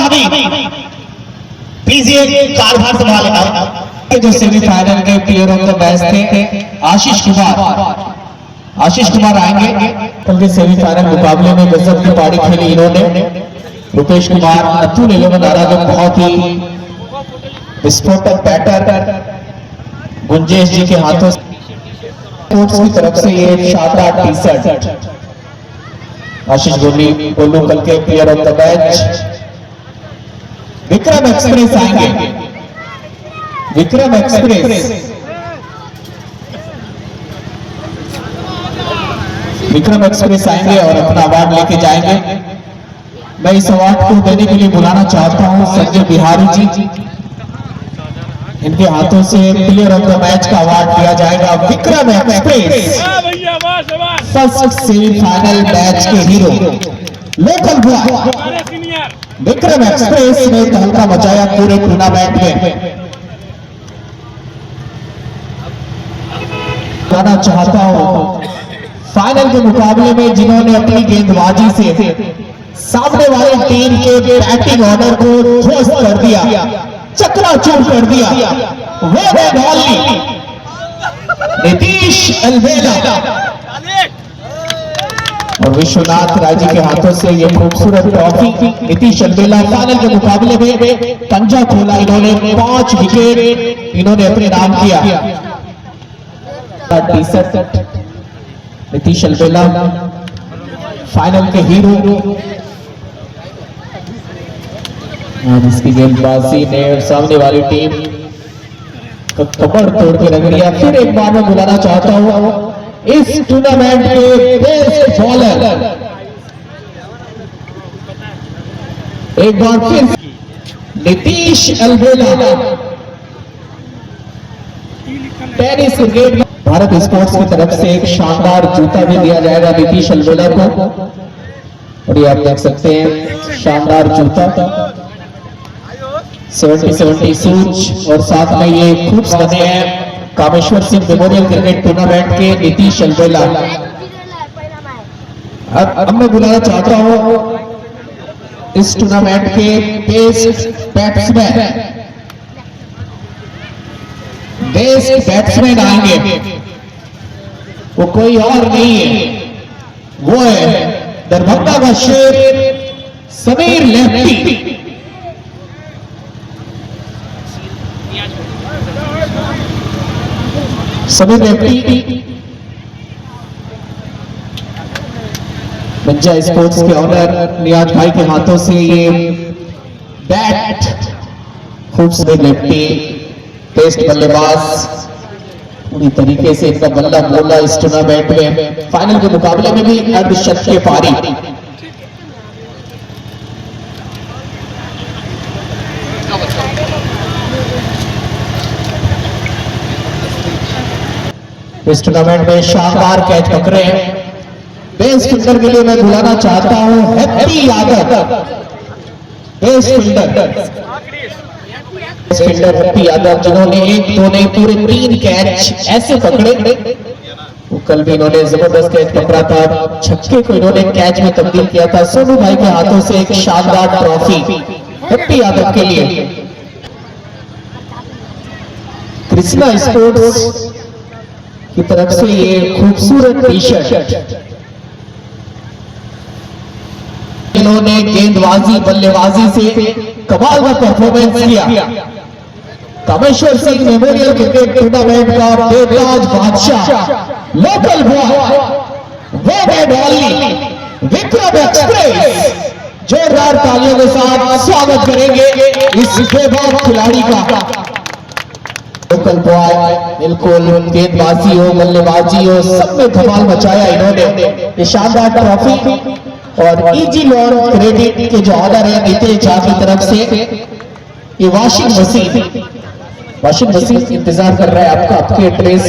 अभी प्लीज ये कारभार संभालेगा। जो सेमीफाइनल के प्लेयर ऑफ द मैच थे आशीष कुमार आएंगे। कल के सेमीफाइनल मुकाबले में गजब की पारी खेली इन्होंने। रुपेश कुमार अतुल 11 आराधक बहुत ही विस्फोटक बैटर गुंजेश जी के हाथों कोच की तरफ से ये शानदार टी शर्ट आशीष गोलू कल के player of the match. Vikram express आएंगे। विक्रम एक्सप्रेस आएंगे और अपना अवार्ड लेके जाएंगे। मैं इस अवार्ड को देने के लिए बुलाना चाहता हूं संजय बिहारी जी। इनके हाथों से प्लेयर ऑफ द मैच का अवार्ड दिया जाएगा। Vikram Express first semifinal match के hero local boy Vikram Express ने तहलका मचाया पूरे टूर्नामेंट में। कहना चाहता हूं फाइनल के मुकाबले में जिन्होंने अपनी गेंदबाजी से सामने वाले टीम के बैटिंग ऑर्डर को ध्वस्त कर दिया, चकनाचूर कर दिया, वो नीतीश अलवेला और विश्वनाथ राय जी के हाथों से ये खूबसूरत ट्रॉफी। नीतीश अलवेला फाइनल के मुकाबले में पंजा खोला इन्होंने, 5 विकेट इन्होंने अपने नाम किया। नीतीश अलवेला फाइनल के हीरो। इसकी गेंदबाजी ने सामने वाली टीम को कमर तोड़ के रख दिया। फिर एक बार मैं बुलाना चाहता हूं इस टूर्नामेंट के बेस्ट बॉलर, एक बार फिर Nitish Alwela. Tennis cricket Bharat sports की तरफ से एक शानदार जूता भी दिया जाएगा नीतीश अलवेला को। और ये आप देख सकते हैं शानदार जूता 70-70 शूज और साथ में ये खूब बने हैं Kameshwar Singh memorial cricket tournament के नीतीश अलवेला। अब मैं बुलाना चाहता हूं इस टूर्नामेंट के बेस्ट बैट्समैन आएंगे। वो कोई और नहीं है, वो है दरभंगा का शेर समीर लेफ्टी। समीर लेफ्टी पंजा स्पोर्ट्स के ऑनर नियाज भाई के हाथों से ये बैट खूबसूरत लेफ्टी टेस्ट बल्लेबाज पूरी तरीके से इनका बल्ला बोला इस टूर्नामेंट में। फाइनल के मुकाबले में भी अर्धशतक के पारी। इस टूर्नामेंट में शानदार कैच पकड़े हैं। बेस्ट फील्डर के लिए मैं बुलाना चाहता हूं happy Yadav. Best fielder happy Yadav जिन्होंने 1 2 नहीं पूरे 3 कैच ऐसे पकड़े। वो कल भी इन्होंने जबरदस्त कैच पकड़ा था, छक्के को इन्होंने कैच में तब्दील किया था। सोनू भाई के हाथों से एक शानदार ट्रॉफी हैप्पी यादव के लिए। कृष्णा स्पोर्ट्स की तरफ से ये खूबसूरत टी शर्ट इन्होंने गेंदबाजी बल्लेबाजी से कमाल का परफॉर्मेंस किया। Kameshwar Singh memorial cricket tournament का बेताज बादशाह लोकल बॉय विक्रम एक्सप्रेस। जोरदार तालियों के साथ स्वागत करेंगे इस बेबाक खिलाड़ी का। लोकल बॉय बिल्कुल गेंदबाजी हो बल्लेबाजी हो सब में धमाल मचाया इन्होंने। ये शानदार ट्रॉफी और इजी लोन क्रेडिट के जो ऑर्डर है नीतीश झा की तरफ से ये वाशिंग मशीन इंतजार कर रहा है आपका। आपके एड्रेस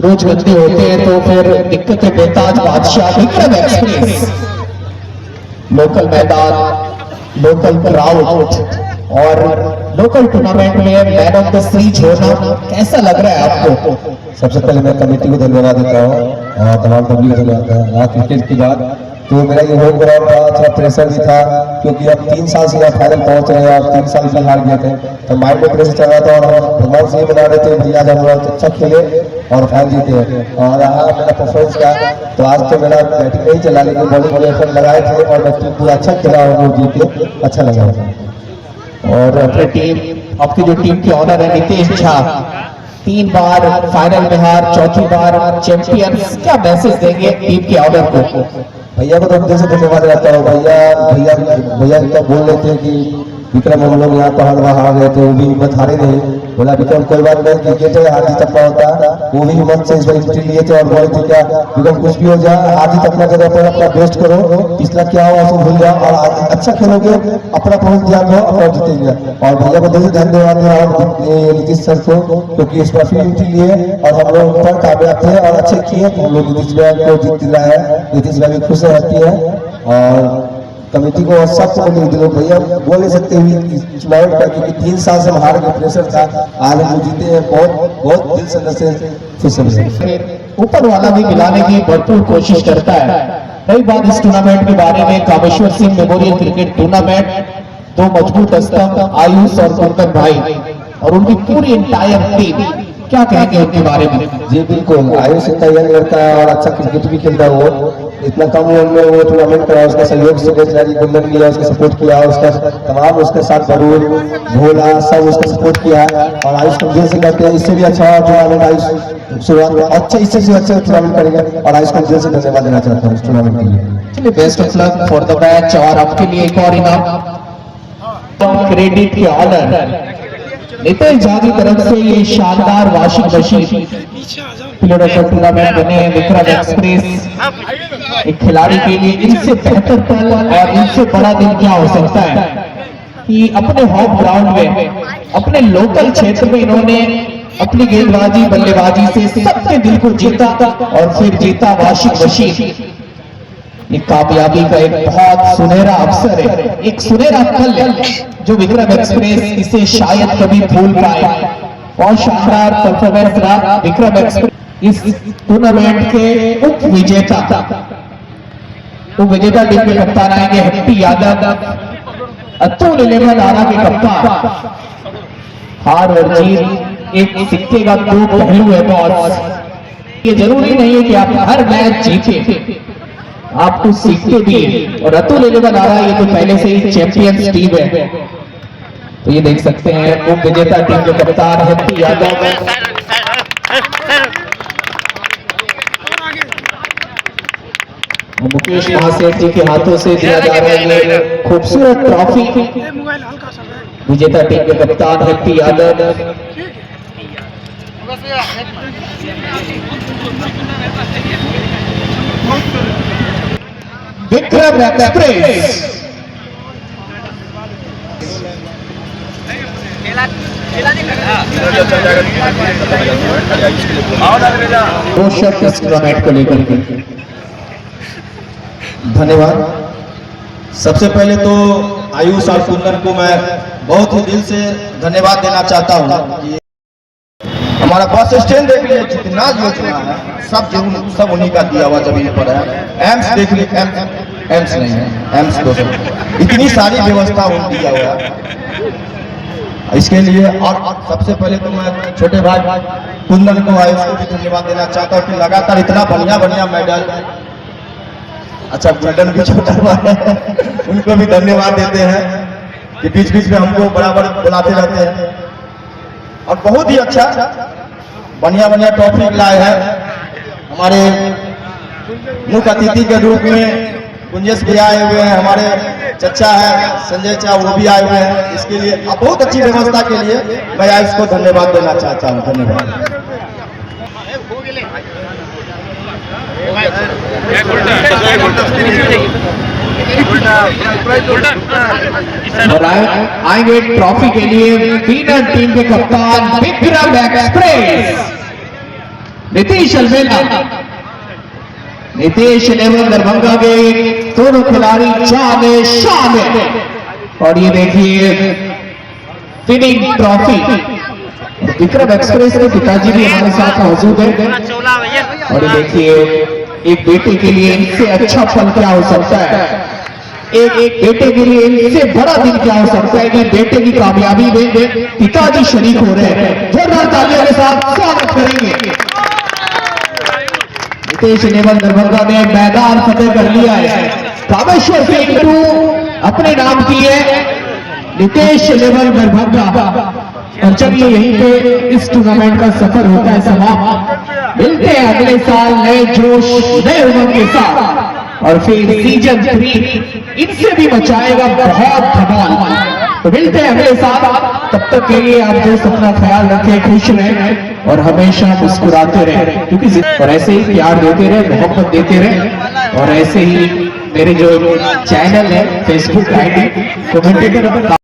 रोज गंदे होते हैं तो फिर दिक्कत है। बेताज बादशाह विक्रम एक्सप्रेस लोकल मैदान लोकल क्राउड और लोकल टूर्नामेंट में मैन ऑफ द सीरीज होना कैसा लग रहा है आपको? सबसे पहले मैं कमेटी को धन्यवाद देता हूँ और तमाम पब्लिक को धन्यवाद। क्रिकेट की बात तो मेरा ये होम ग्राउंड था, थोड़ा प्रेशर भी था क्योंकि अब 3 साल से यहाँ फाइनल पहुंच रहे हैं और 3 साल से हार गए थे, तो माइंड में प्रेशर चल रहा था और हम भगवान से ये बना रहे थे भैया जब हम लोग अच्छा खेले और फाइनल जीते। और यहाँ मेरा परफॉर्मेंस का तो आज तो मेरा बैटिंग नहीं चला लेकिन बॉलिंग बड़े एफर्ट लगाए थे और बैटिंग पूरा अच्छा खेला और वो जीते, अच्छा लगा। और अपनी टीम, आपकी जो टीम के ऑनर है नितेश झा, 3 बार फाइनल में हार, 4थी बार चैंपियन, क्या मैसेज देंगे टीम के ऑनर को? भैया को तो दिल से धन्यवाद रहता हूँ। भैया तो बोल रहे थे कि विक्रम हम लोग यहाँ पहाड़ वहाँ आ गए थे, वो भी हिम्मत हारे नहीं। बोला विक्रम कोई बात नहीं, क्रिकेट है, हार जीत अपना होता है। वो भी हिम्मत से इस बार एंट्री लिए थे और बोले थे क्या विक्रम कुछ भी हो जाए, हार जीत अपना जगह पर अपना बेस्ट करो, पिछला क्या हो उसको भूल जाओ और आज अच्छा खेलोगे, अपना पहुंच ध्यान दो, अपना जीतेंगे। और भैया को दिल से धन्यवाद है और नीतीश सर को, क्योंकि इस बार फिर एंट्री लिए और हम लोग पर कामयाब थे और अच्छे किए, तो हम लोग नीतीश भाई को जीत दिला है। नीतीश भाई भी खुश रहती है और कमेटी को सबको दिलो। भैया बोल नहीं सकते हुए चुनाव का, क्योंकि 3 साल से हार के प्रेशर था, आज हम जीते हैं, बहुत दिल से अंदर से खुश हैं। ऊपर वाला भी मिलाने की भरपूर कोशिश करता है। कई बात इस टूर्नामेंट के बारे में, Kameshwar Singh memorial cricket tournament, 2 मजबूत स्तंभ आयुष और कुंदन भाई और उनकी पूरी एंटायर टीम, क्या कहेंगे उनके बारे में? जी बिल्कुल, आयुष इतना यंग लड़का है और अच्छा क्रिकेट भी खेलता है। वो इतना कम उम्र में वो टूर्नामेंट करा, उसका सहयोग से खिलाड़ी कुंदन किया, उसका सपोर्ट किया, उसका तमाम उसके साथ बरूर भोला सब उसका सपोर्ट किया। और आयुष को दिल से करते हैं, इससे भी अच्छा टूर्नामेंट आयुष शुरुआत में अच्छा, इससे भी अच्छा टूर्नामेंट करेगा और आयुष को दिल से धन्यवाद देना चाहता हूँ इस टूर्नामेंट के लिए। चलिए best of luck for the match. और आपके लिए एक और इनाम, क्रेडिट के ऑनर नितेश झा की तरफ से ये शानदार washing machine player of tournament बने हैं विक्रम एक्सप्रेस। एक खिलाड़ी के लिए इनसे बेहतर पल और इनसे बड़ा दिन क्या हो सकता है कि अपने होम ग्राउंड में, अपने लोकल क्षेत्र में इन्होंने अपनी गेंदबाजी बल्लेबाजी से सबके दिल को जीता और फिर जीता वॉशिंग मशीन। ये कामयाबी का एक बहुत सुनहरा अवसर है, एक सुनहरा पल है जो विक्रम एक्सप्रेस इसे शायद कभी भूल पाए। और शानदार परफॉर्मेंस रहा विक्रम एक्सप्रेस इस टूर्नामेंट के उप विजेता टीम के कप्तान आएंगे हैप्पी यादव, अतुल 11 आरा के कप्तान। हार और जीत एक सिक्के का 2 पहलू है बॉस। ये जरूरी नहीं है कि आप हर मैच जीते, आपको सीखते भी है। और अतुल 11 आरा ये तो पहले से ही चैंपियंस टीम है, तो ये देख सकते हैं उप विजेता टीम के कप्तान हैप्पी यादव। मुकेश महासेठ जी के हाथों से दिया जा रहा है ये खूबसूरत ट्रॉफी विजेता टीम के कप्तान हैप्पी यादव। विक्रम एक्सप्रेस दो शब्द इस टूर्नामेंट को लेकर के। धन्यवाद। सबसे पहले तो आयुष और कुंदन को मैं बहुत ही दिल से धन्यवाद देना चाहता हूँ। हमारा बस स्टैंड देख लीजिए, जितना योजना है सब उन्हीं का दिया हुआ जमीन पर है। एम्स देख लीजिए, एम्स नहीं है, एम्स दोस्तों इतनी सारी व्यवस्था उन्हें दिया हुआ है इसके लिए। और सबसे पहले तो मैं छोटे भाई कुंदन को, आयुष को भी धन्यवाद देना चाहता हूँ कि लगातार इतना बढ़िया मेडल, अच्छा गोल्डन भी छोटा भाई है उनको भी धन्यवाद देते हैं कि बीच में हमको बराबर बुलाते रहते हैं। और बहुत ही अच्छा बढ़िया टॉपिक लाए हैं। हमारे मुख्य अतिथि के रूप में कुंजेश भी आए हुए हैं, हमारे चचा है संजय चा वो भी आए हुए हैं। इसके लिए बहुत अच्छी व्यवस्था के लिए मैं आयुष को धन्यवाद देना चाहता हूँ। धन्यवाद। और आएंगे ट्रॉफी के लिए विनर टीम के कप्तान विक्रम एक्सप्रेस नीतीश अलवेला। नीतीश 11 दरभंगा के दोनों खिलाड़ी जाने शान है। और ये देखिए विनिंग ट्रॉफी। विक्रम एक्सप्रेस के पिताजी भी हमारे साथ मौजूद है। और ये देखिए एक बेटे के लिए इनसे अच्छा फल क्या हो सकता है, एक बेटे के लिए इनसे बड़ा दिन क्या हो सकता है कि बेटे की कामयाबी में पिताजी शरीक हो रहे हैं। जोरदार तालियों के साथ स्वागत करेंगे। नितेश इलेवन दरभंगा ने मैदान फतेह कर लिया है। कामेश्वर से इंटू अपने नाम की है नितेश इलेवन दरभंगा। और चलिए यहीं पे इस टूर्नामेंट का सफर होता है समाप्त। मिलते हैं अगले साल नए जोश नए उमंग के साथ और फिर सीजन 3 इनसे भी मचाएगा बहुत धमाल। तो मिलते हैं अगले साल, तब तक के लिए आप दोस्त अपना ख्याल रखें, खुश रहें और हमेशा मुस्कुराते रहें, क्योंकि और ऐसे ही प्यार देते रहे, मोहब्बत देते रहे। और ऐसे ही मेरे जो चैनल है फेसबुक आईडी कमेंटेटर